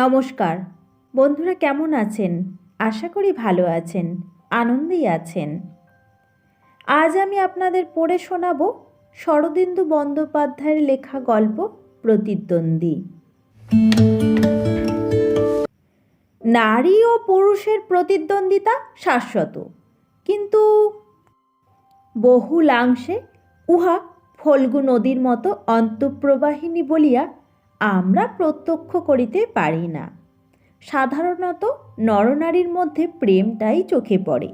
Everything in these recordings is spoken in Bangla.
নমস্কার বন্ধুরা, কেমন আছেন? আশা করি ভালো আছেন, আনন্দেই আছেন। আজ আমি আপনাদের পড়ে শোনাব শরদিন্দু বন্দ্যোপাধ্যায়ের লেখা গল্প প্রতিদ্বন্দ্বী। নারী ও পুরুষের প্রতিদ্বন্দ্বিতা শাশ্বত, কিন্তু বহুলাংশে উহা ফল্গু নদীর মতো অন্তঃপ্রবাহিনী বলিয়া আমরা প্রত্যক্ষ করিতে পারি না। সাধারণত নরনারীর মধ্যে প্রেমটাই চোখে পড়ে।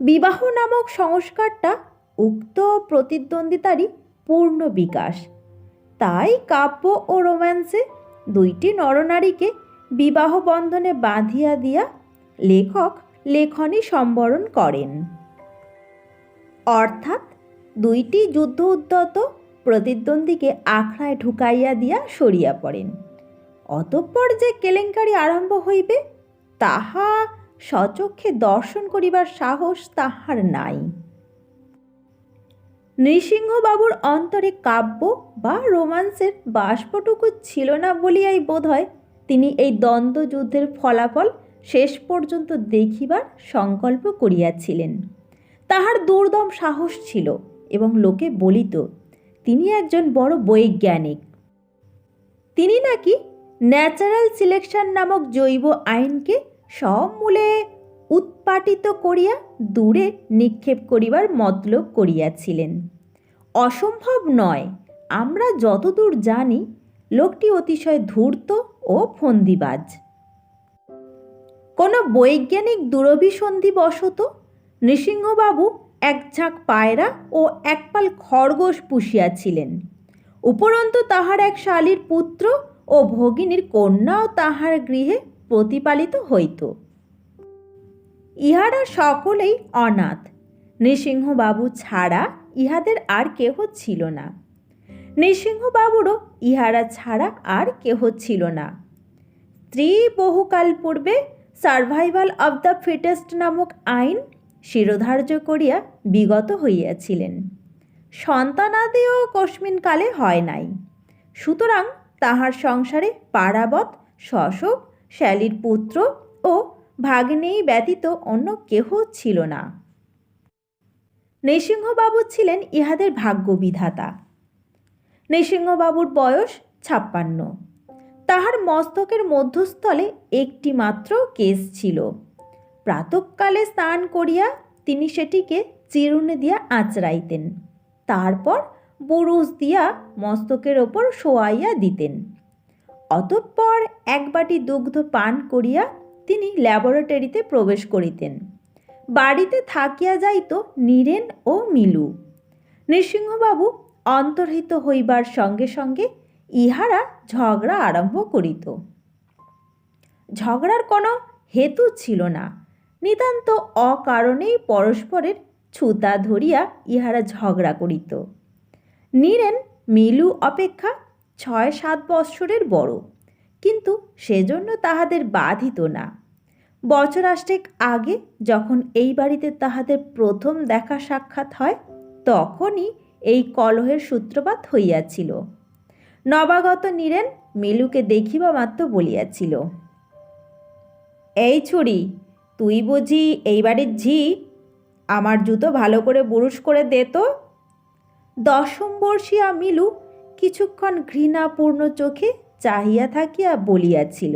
বিবাহ নামক সংস্কারটা উক্ত প্রতিদ্বন্দ্বিতারই পূর্ণ বিকাশ। তাই কাব্য ও রোম্যান্সে দুইটি নরনারীকে বিবাহ বন্ধনে বাঁধিয়া দিয়া লেখক লেখনী সম্বরণ করেন, অর্থাৎ দুইটি যুদ্ধ উদ্যত প্রতিদ্বন্দ্বীকে আখড়ায় ঢুকাইয়া দিয়া সরিয়া পড়েন। অতঃপর যে কেলেঙ্কারি আরম্ভ হইবে তাহা স্বচক্ষে দর্শন করিবার সাহস তাহার নাই। নৃসিংহবাবুর অন্তরে কাব্য বা রোমান্সের বাষ্পটুকু ছিল না বলিয়াই বোধ হয় তিনি এই দ্বন্দ্বযুদ্ধের ফলাফল শেষ পর্যন্ত দেখিবার সংকল্প করিয়াছিলেন। তাহার দুর্দম সাহস ছিল এবং লোকে বলিত তিনি একজন বড় বৈজ্ঞানিক। তিনি নাকি ন্যাচারাল সিলেকশন নামক জৈব আইনকে সমূলে উৎপাটিত করিয়া দূরে নিক্ষেপ করিবার মতলব করিয়াছিলেন। অসম্ভব নয়, আমরা যতদূর জানি লোকটি অতিশয় ধূর্ত ও ফন্দিবাজ। কোনো বৈজ্ঞানিক দুরভিসন্ধিবশত নৃসিংহবাবু এক ঝাঁক পায়রা ও একপাল খরগোশ পুষিয়াছিলেন। উপরন্তু তাহার এক শালীর পুত্র ও ভগিনীর কন্যাও তাহার গৃহে প্রতিপালিত হইত। ইহারা সকলেই অনাথ। নৃসিংহবাবু ছাড়া ইহাদের আর কেহ ছিল না। নৃসিংহবাবুরও ইহারা ছাড়া আর কেহ ছিল না। স্ত্রী বহুকাল পূর্বে সার্ভাইভাল অব দ্য ফিটেস্ট নামক আইন শিরোধার্য করিয়া বিগত হইয়াছিলেন। সন্তানাদিও কস্মিনকালে হয় নাই। সুতরাং তাহার সংসারে পারাবত শশক শ্যালীর পুত্র ও ভাগ্নেয়ী ব্যতীত অন্য কেহ ছিল না। নৃসিংহবাবু ছিলেন ইহাদের ভাগ্যবিধাতা। নৃসিংহবাবুর বয়স 56। তাহার মস্তকের মধ্যস্থলে একটি মাত্র কেশ ছিল। প্রাতঃকালে স্নান করিয়া তিনি সেটিকে চিরুনি দিয়া আঁচড়াইতেন, তারপর বুরুজ দিয়া মস্তকের ওপর শোয়াইয়া দিতেন। অতঃপর এক বাটি দুগ্ধ পান করিয়া তিনি ল্যাবরেটরিতে প্রবেশ করিতেন। বাড়িতে থাকিয়া যাইত নীরেন ও মিলু। নৃসিংহবাবু অন্তর্হিত হইবার সঙ্গে সঙ্গে ইহারা ঝগড়া আরম্ভ করিত। ঝগড়ার কোনো হেতু ছিল না, নিতান্ত অকারণেই পরস্পরের ছুতা ধরিয়া ইহারা ঝগড়া করিত। নীরেন মিলু অপেক্ষা 6-7 বৎসরের বড়, কিন্তু সেজন্য তাহাদের বাধিত না। বছরাষ্টেক আগে যখন এই বাড়িতে তাহাদের প্রথম দেখা সাক্ষাৎ হয় তখনই এই কলহের সূত্রপাত হইয়াছিল। নবাগত নীরেন মিলুকে দেখিবা মাত্র বলিয়াছিল, এই ছুরি, তুই বুঝি এই বাড়ির ঝি? আমার জুতো ভালো করে বুরুশ করে দে তো। 10ম বর্ষীয়া মিলু কিছুক্ষণ ঘৃণাপূর্ণ চোখে চাহিয়া থাকিয়া বলিয়াছিল,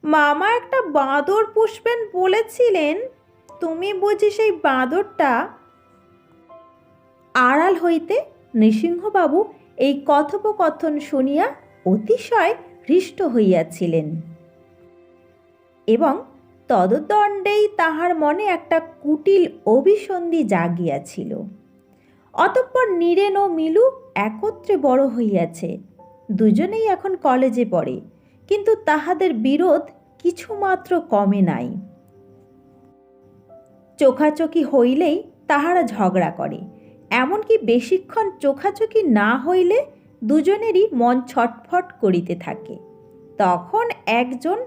মামা একটা বাঁদর পুষবেন বলেছিলেন, তুমি বুঝি সেই বাঁদরটা? আড়াল হইতে নৃসিংহবাবু এই কথোপকথন শুনিয়া অতিশয় হৃষ্ট হইয়াছিলেন এবং তদদণ্ডেই তাহার মনে একটা কুটিল অভিসন্ধি জাগিয়াছিল। অতঃপর নীরেন ও মিলু একত্রে বড় হইয়াছে। দুজনেই এখন কলেজে পড়ে, কিন্তু তাহাদের বিরোধ কিছুমাত্র কমে নাই। চোখাচোখি হইলেই তাহারা ঝগড়া করে, এমনকি বেশিক্ষণ চোখাচোখি না হইলে দুজনেরই মন ছটফট করিতে থাকে। তখন একজন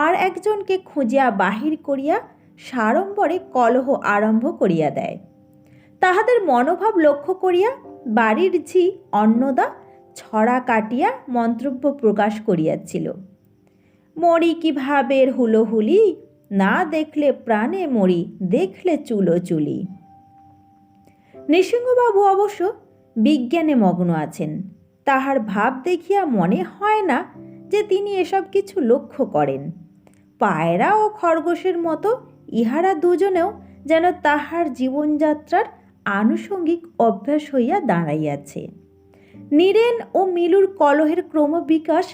আর একজনকে খুঁজিয়া বাহির করিয়া সাড়ম্বরে কলহ আরম্ভ করিয়া দেয়। তাহাদের মনোভাব লক্ষ্য করিয়া বাড়ির ঝি অন্নদা ছড়া কাটিয়া মন্তব্য প্রকাশ করিয়াছিল, মরি কিভাবে হুলোহুলি, না দেখলে প্রাণে মরি, দেখলে চুলো চুলি। নৃসিংহবাবু অবশ্য বিজ্ঞানে মগ্ন আছেন। তাহার ভাব দেখিয়া মনে হয় না যে তিনি এসব কিছু লক্ষ্য করেন। পায়রা ও খরগোশের মতো ইহারা দুজনেও যেন তাহার জীবনযাত্রার আনুষঙ্গিক অভ্যাস হইয়া দাঁড়াইয়াছে। নীরেন ও মিলুর কলহের ক্রমবিকাশ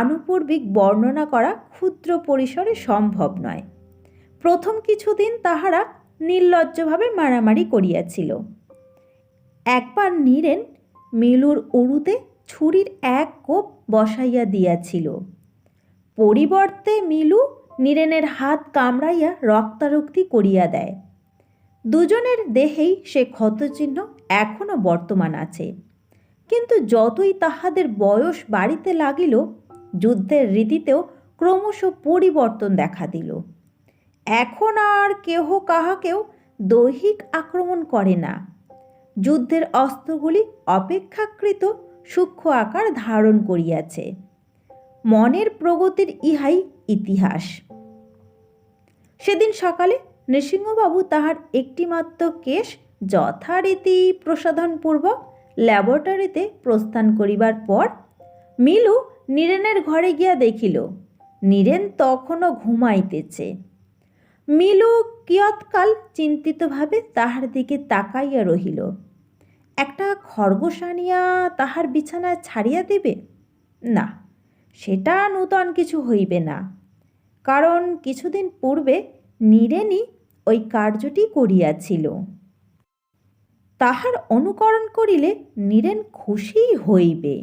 আনুপূর্বিক বর্ণনা করা ক্ষুদ্র পরিসরে সম্ভব নয়। প্রথম কিছুদিন তাহারা নির্লজ্জভাবে মারামারি করিয়াছিল। একবার নীরেন মিলুর উরুতে ছুরির এক কোপ বসাইয়া দিয়াছিল। পরিবর্তে মিলু নীরেনের হাত কামড়াইয়া রক্তারক্তি করিয়া দেয়। দুজনের দেহেই সে ক্ষতচিহ্ন এখনও বর্তমান আছে। কিন্তু যতই তাহাদের বয়স বাড়িতে লাগিল, যুদ্ধের রীতিতেও ক্রমশ পরিবর্তন দেখা দিল। এখন আর কেহ কাহাকেও দৈহিক আক্রমণ করে না। যুদ্ধের অস্ত্রগুলি অপেক্ষাকৃত সূক্ষ্ম আকার ধারণ করিয়াছে। মনের প্রগতির ইহাই ইতিহাস। সেদিন সকালে নৃসিংহবাবু তাহার একটিমাত্র কেশ যথারীতি প্রসাধনপূর্বক ল্যাবরেটরিতে প্রস্থান করিবার পর মিলু নীরেনের ঘরে গিয়া দেখিল নীরেন তখনও ঘুমাইতেছে। মিলু কিয়ৎকাল চিন্তিতভাবে তাহার দিকে তাকাইয়া রহিল। একটা খরগোশ আনিয়া তাহার বিছানায় ছাড়িয়া দিবে? না, সেটা নূতন কিছু হইবে না, কারণ কিছুদিন পূর্বে নীরেনই ওই কার্যটি করিয়াছিল। তাহার অনুকরণ করিলে নীরেন খুশি হইবে।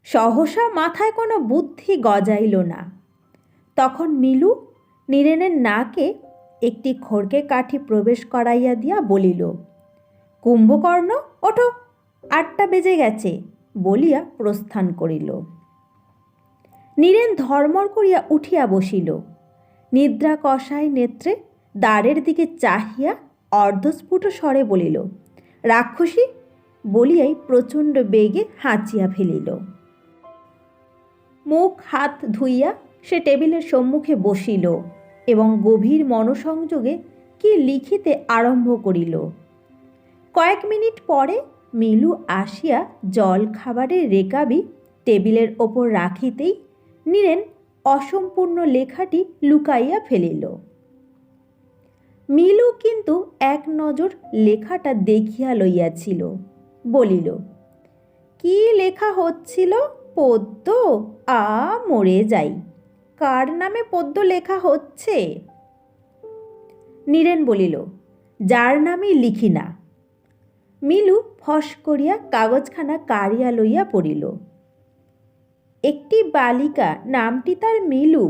সহসা মাথায় কোনো বুদ্ধি গজাইল না। তখন মিলু নীরেনের নাকে একটি খড়কে কাঠি প্রবেশ করাইয়া দিয়া বলিল, কুম্ভকর্ণ ওঠো, 8টা বেজে গেছে, বলিয়া প্রস্থান করিল। নীরেন ধর্মর করিয়া উঠিয়া বসিল। নিদ্রা কষায় নেত্রে দ্বারের দিকে চাহিয়া অর্ধস্ফুট স্বরে বলিল, রাক্ষসী, বলিয়াই প্রচণ্ড বেগে হাঁচিয়া ফেলিল। মুখ হাত ধুইয়া সে টেবিলের সম্মুখে বসিল এবং গভীর মনোসংযোগে কি লিখিতে আরম্ভ করিল। কয়েক মিনিট পরে মিলু আসিয়া জল খাবারের রেকাবি টেবিলের ওপর রাখিতেই নীরেন অসম্পূর্ণ লেখাটি লুকাইয়া ফেলিল। মিলু কিন্তু এক নজর লেখাটা দেখিয়া লইয়াছিল। বলিল, কি লেখা হচ্ছিল? পদ্য? মরে যাই, কার নামে পদ্য লেখা হচ্ছে? নীরেন বলিল, যার নামে লিখি না। মিলু ফস করিয়া কাগজখানা কাড়িয়া লইয়া পড়িল। একটি বালিকা, নামটি তার মিলু,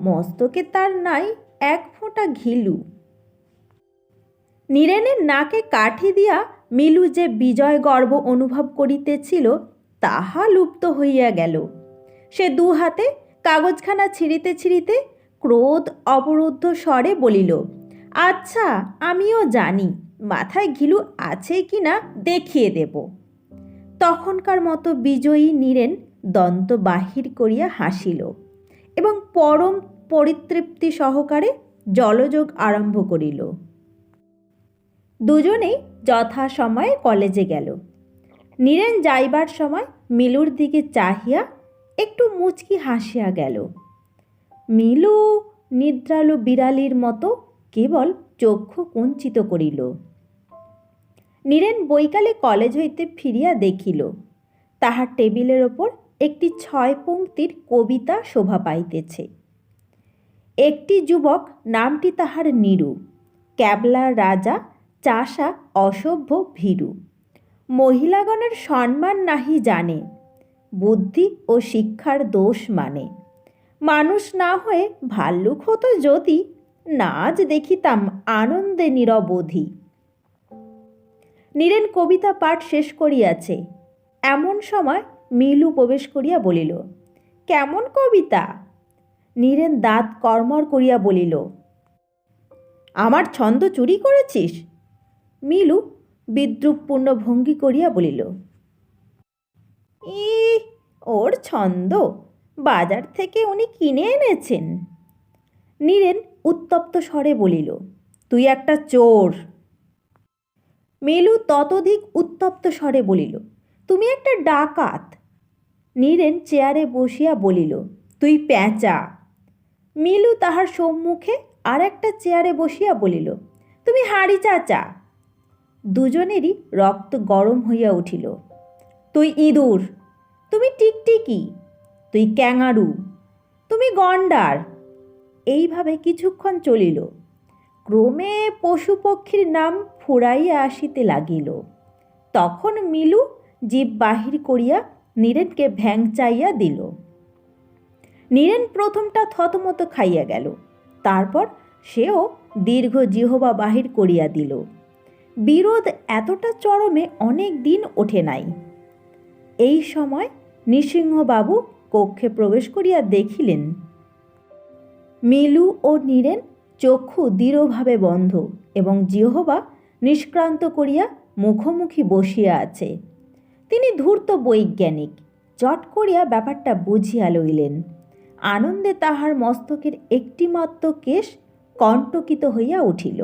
মস্তকে তার নাই 1 ফোঁটা ঘিলু। নীরেনের নাকে কাঠি দিয়া মিলু যে বিজয় গর্ব অনুভব করিতেছিল তাহা লুপ্ত হইয়া গেল। সে 2 হাতে কাগজখানা ছিঁড়িতে ছিঁড়িতে ক্রোধ অবরুদ্ধ স্বরে বলিল, আচ্ছা, আমিও জানি, মাথায় ঘিলু আছে কি না দেখিয়ে দেব। তখনকার মতো বিজয়ী নীরেন দন্ত বাহির করিয়া হাসিল এবং পরম পরিতৃপ্তি সহকারে জলযোগ আরম্ভ করিল। দুজনেই যথাসময়ে কলেজে গেল। নীরেন যাইবার সময় মিলুর দিকে চাহিয়া একটু মুচকি হাসিয়া গেল। মিলু নিদ্রালু বিড়ালির মতো কেবল চক্ষু কুঞ্চিত করিল। নীরেন বৈকালে কলেজ হইতে ফিরিয়া দেখিল তাহার টেবিলের ওপর একটি 6 পংক্তির কবিতা শোভা পাইতেছে। একটি যুবক, নামটি তাহার নীরু, ক্যাবলার রাজা, চাষা, অসভ্য, ভীরু, মহিলাগণের সম্মান নাহি জানে, বুদ্ধি ও শিক্ষার দোষ মানে, মানুষ না হয়ে ভাল্লুক হতো যদি, নাচ দেখিতাম আনন্দে নিরবধি। নীরেন কবিতা পাঠ শেষ করিয়াছে, এমন সময় মিলু প্রবেশ করিয়া বলিল, কেমন কবিতা? নীরেন দাঁত কর্মর করিয়া বলিল, আমার ছন্দ চুরি করেছিস? মিলু বিদ্রুপপূর্ণ ভঙ্গি করিয়া বলিল, ওর ছন্দ বাজার থেকে উনি কিনে এনেছেন। নীরেন উত্তপ্ত স্বরে বলিল, তুই একটা চোর। মিলু ততোধিক উত্তপ্ত স্বরে বলিল, তুমি একটা ডাকাত। নীরেন চেয়ারে বসিয়া বলিল, তুই প্যাঁচা। মিলু তাহার সম্মুখে আর একটা চেয়ারে বসিয়া বলিল, তুমি হাঁড়ি চাচা। দুজনেরই রক্ত গরম হইয়া উঠিল। তুই ইঁদুর, তুমি টিকটিকি, তুই ক্যাঙারু, তুমি গন্ডার। এইভাবে কিছুক্ষণ চলিল। ক্রমে পশু পক্ষীর নাম ফুরাইয়া আসিতে লাগিল। তখন মিলু জিভ বাহির করিয়া নীরেনকে ভ্যাংচাইয়া দিল। নীরেন প্রথমটা থতমত খাইয়া গেল। তারপর সেও দীর্ঘ জিহবা বাহির করিয়া দিল। বিরোধ এতটা চরমে অনেক দিন ওঠে নাই। এই সময় নৃসিংহবাবু কক্ষে প্রবেশ করিয়া দেখিলেন মিলু ও নীরেন চক্ষু দৃঢ়ভাবে বন্ধ এবং জিহবা নিষ্ক্রান্ত করিয়া মুখোমুখি বসিয়া আছে। তিনি ধূর্ত বৈজ্ঞানিক, চট করিয়া ব্যাপারটা বুঝিয়া লইলেন। আনন্দে তাহার মস্তকের একটিমাত্র কেশ কণ্টকিত হইয়া উঠিল।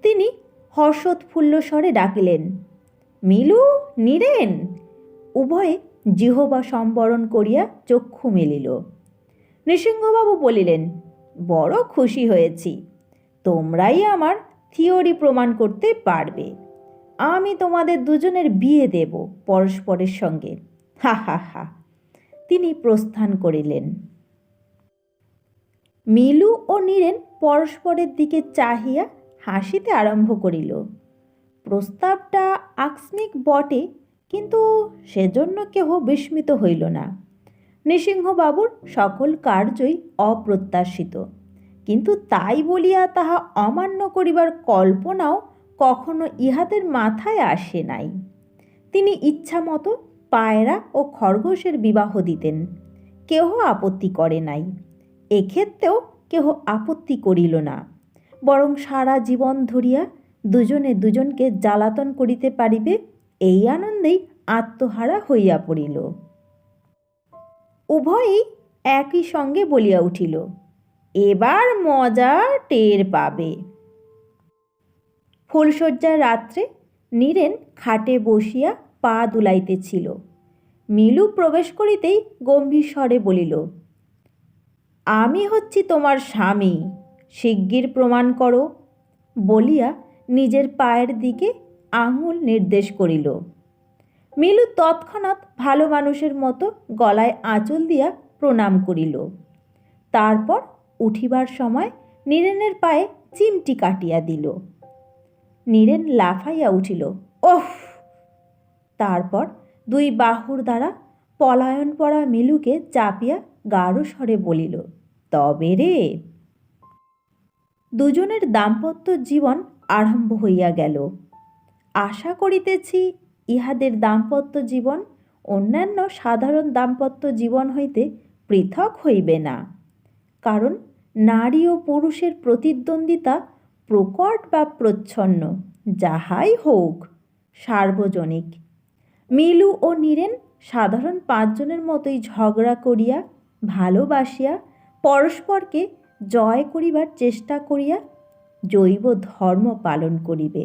তিনি হর্ষোৎফুল্ল স্বরে ডাকিলেন, মিলু, নীরেন। উভয়ে জিহবা সম্বরণ করিয়া চক্ষু মেলিল। নৃসিংহবাবু বলিলেন, বড় খুশি হয়েছি। তোমরাই আমার থিওরি প্রমাণ করতে পারবে। আমি তোমাদের দুজনের বিয়ে দেব পরস্পরের সঙ্গে। হা হা হা। তিনি প্রস্থান করিলেন। মিলু ও নীরেন পরস্পরের দিকে চাহিয়া হাসিতে আরম্ভ করিল। প্রস্তাবটা আকস্মিক বটে, কিন্তু সেজন্য কেহ বিস্মিত হইল না। নৃসিংহবাবুর সকল কার্যই অপ্রত্যাশিত, কিন্তু তাই বলিয়া তাহা অমান্য করিবার কল্পনাও কখনো ইহাদের মাথায় আসে নাই। তিনি ইচ্ছামতো পায়রা ও খরগোশের বিবাহ দিতেন, কেহ আপত্তি করে নাই। এক্ষেত্রেও কেহ আপত্তি করিল না, বরং সারা জীবন ধরিয়া দুজনে দুজনকে জ্বালাতন করিতে পারিবে, এই আনন্দেই আত্মহারা হইয়া পড়িল। উভয়ই একই সঙ্গে বলিয়া উঠিল, এবার মজা টের পাবে। ফুলশয্যার রাত্রে নীরেন খাটে বসিয়া পা দুলাইতেছিল। মিলু প্রবেশ করিতেই গম্ভীর স্বরে বলিল, আমি হচ্ছি তোমার স্বামী, শিগগির প্রমাণ করো। বলিয়া নিজের পায়ের দিকে আঙুল নির্দেশ করিল। মিলু তৎক্ষণাৎ ভালো মানুষের মতো গলায় আঁচল দিয়া প্রণাম করিল। তারপর উঠিবার সময় নীরেনের পায়ে চিমটি কাটিয়া দিল। নীরেন লাফাইয়া উঠিল, ওহ! তারপর দুই বাহুর দ্বারা পলায়ন পড়া মিলুকে চাপিয়া গাঢ় স্বরে বলিল, তবে রে। দুজনের দাম্পত্য জীবন আরম্ভ হইয়া গেল। আশা করিতেছি ইহাদের দাম্পত্য জীবন অন্যান্য সাধারণ দাম্পত্য জীবন হইতে পৃথক হইবে না, কারণ নারী ও পুরুষের প্রতিদ্বন্দ্বিতা প্রকট বা প্রচ্ছন্ন যাহাই হোক সার্বজনিক। মিলু ও নীরেন সাধারণ পাঁচজনের মতোই ঝগড়া করিয়া, ভালোবাসিয়া, পরস্পরকে জয় করিবার চেষ্টা করিয়া জৈব ধর্ম পালন করিবে।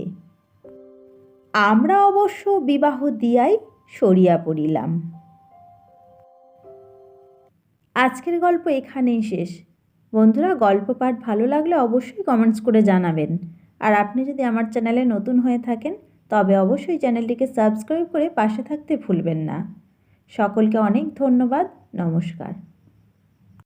আমরা অবশ্য বিবাহ দিয়াই সরিয়া পড়িলাম। আজকের গল্প এখানেই শেষ। বন্ধুরা, গল্প পাঠ ভালো লাগলে অবশ্যই কমেন্টস করে জানাবেন। আর আপনি যদি আমার চ্যানেলে নতুন হয়ে থাকেন তবে অবশ্যই চ্যানেলটিকে সাবস্ক্রাইব করে পাশে থাকতে ভুলবেন না। সকলকে অনেক ধন্যবাদ। নমস্কার।